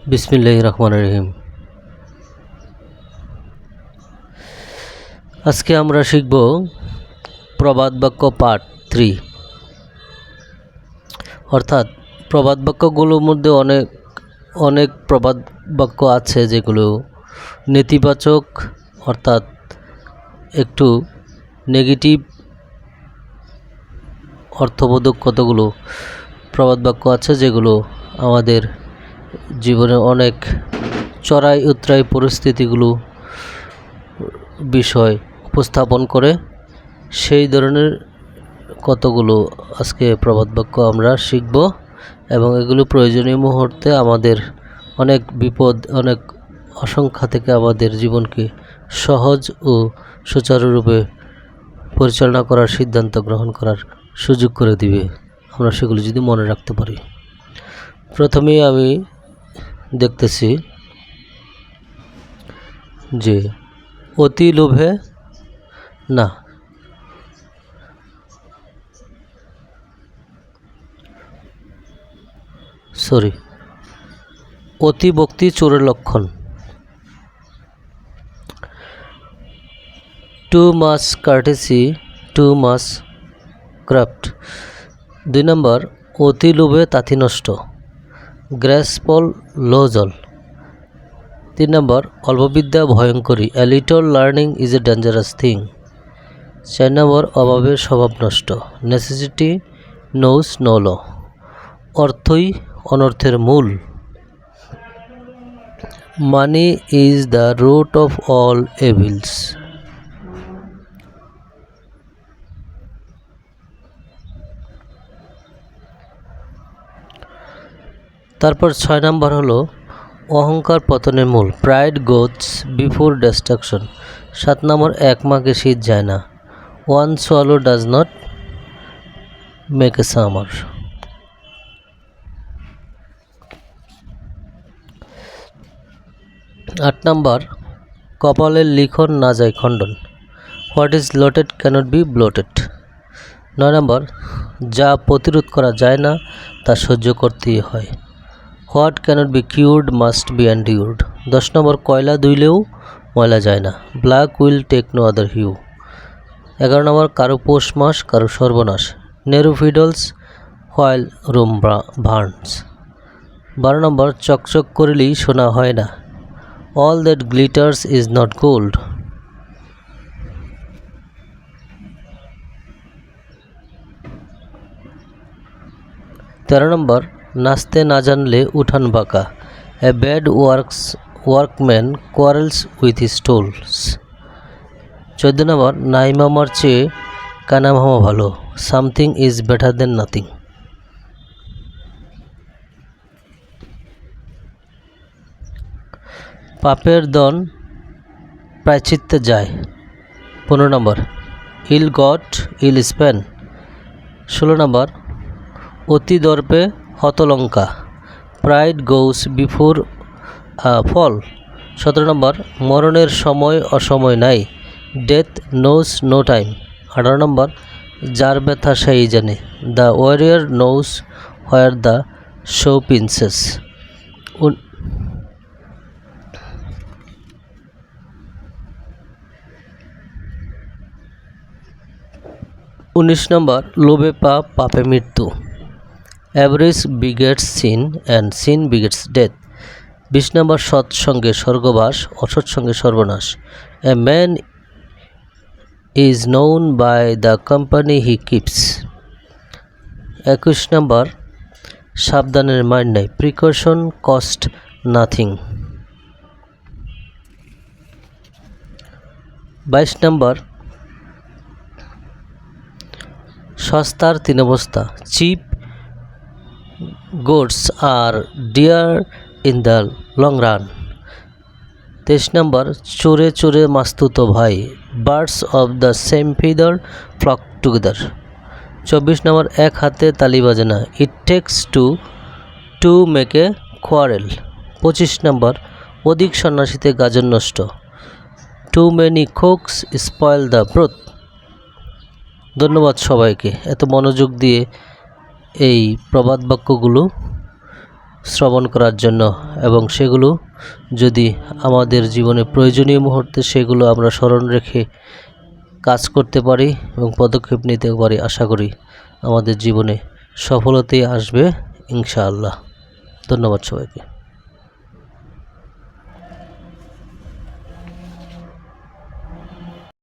বিসমিল্লাহির রহমানির রহিম। আজকে আমরা শিখব প্রবাদ বাক্য পার্ট 3। অর্থাৎ প্রবাদ বাক্যগুলোর মধ্যে অনেক প্রবাদ বাক্য আছে যেগুলো নেতিবাচক, অর্থাৎ একটু নেগেটিভ অর্থবোধক কতগুলো প্রবাদ বাক্য আছে যেগুলো আমাদের জীবনে অনেক চড়াই উতরাই পরিস্থিতিগুলো বিষয় উপস্থাপন করে। সেই ধরনের কতগুলো আজকে প্রবাদ বাক্য আমরা শিখব এবং এগুলো প্রয়োজনীয় মুহূর্তে আমাদের অনেক বিপদ, অনেক আশঙ্কা থেকে আমাদের জীবনকে সহজ ও সুচারুরূপে পরিচালনা করার সিদ্ধান্ত গ্রহণ করার সুযোগ করে দিবে আমরা সেগুলো যদি মনে রাখতে পারি। প্রথমেই আমি দেখতেছি যে অতি লোভে না, অতি ভক্তি চোরের লক্ষণ। Too much courtesy, too much craft. 2 number, অতি লোভে তাঁতি নষ্ট, গ্রাসফুল লো জল। 3 নম্বর, অল্পবিদ্যা ভয়ঙ্করী, a little learning is a dangerous thing. 4 number, অভাবের স্বভাব নষ্ট, নেসেসিটি নোজ নো ল। অর্থই অনর্থের মূল, money is the root of all evils. তারপর 6 নম্বর হলো অহংকার পতনের মূল, pride goes before destruction. 7 number, এক মাঘে শীত যায় না, one swallow does not make a summer. 8 number, কপালের লিখন না যায় খণ্ডন, what is lotted cannot be blotted. 9 number, যা প্রতিরোধ করা যায় না তা সহ্য করতেই হয়, what cannot be cured must be endured. 10 number, কয়লা ধুইলেও ময়লা যায় না, black will take no other hue. 11 number, কারো পৌষ মাস কারো সর্বনাশ, Nero fiddles while Rome burns. 12 number, চকচক করিলেই সোনা হয় না, all that glitters is not gold. 13 number, নাচতে না জানলে উঠান বাঁকা, a bad workman quarrels with his tools. 14 number, নাই মামার চেয়ে কানা মামা ভালো, something is better than nothing. পাপের দন প্রায়শ্চিত্তে যায়। 15 নম্বর, ইল গট ইল স্পেন। 16 নম্বর, অতি দর্পে হতলঙ্কা, প্রাইড গোস বিফোর ফল। 17 নম্বর, মরণের সময় অসময় নাই, death knows no time. 18 number, যার ব্যথা সেই জানে, the wearer knows where the shoe pinches. 19 number, লোভে পাপ পাপে মৃত্যু, avarice begets sin and sin begets death. 20 number, সৎসঙ্গে স্বর্গবাস, অসৎ সঙ্গে সর্বনাশ, a man is known by the company he keeps. 21 number, সাবধানের মার নাই, প্রিকশন কস্ট নাথিং। 22 নম্বর, সস্তার 3 অবস্থা, cheap goods are dear in the long run. 23 number, চোরে চোরে মাস্তুতো ভাই, birds of the same feather flock together. 24 number, এক হাতে তালি বাজে না, it takes to make a quarrel. 25 number, অধিক সন্ন্যাসীতে গাজন নষ্ট, too many cooks spoil the broth. ধন্যবাদ সবাইকে এত মনোযোগ দিয়ে এই প্রবাদ বাক্যগুলো শ্রবণ করার জন্য, এবং সেগুলো যদি আমাদের জীবনে প্রয়োজনীয় মুহূর্তে সেগুলো আমরা স্মরণ রেখে কাজ করতে পারি এবং পদক্ষেপ নিতে পারি, আশা করি আমাদের জীবনে সফলতাই আসবে ইনশাআল্লাহ। ধন্যবাদ সবাইকে।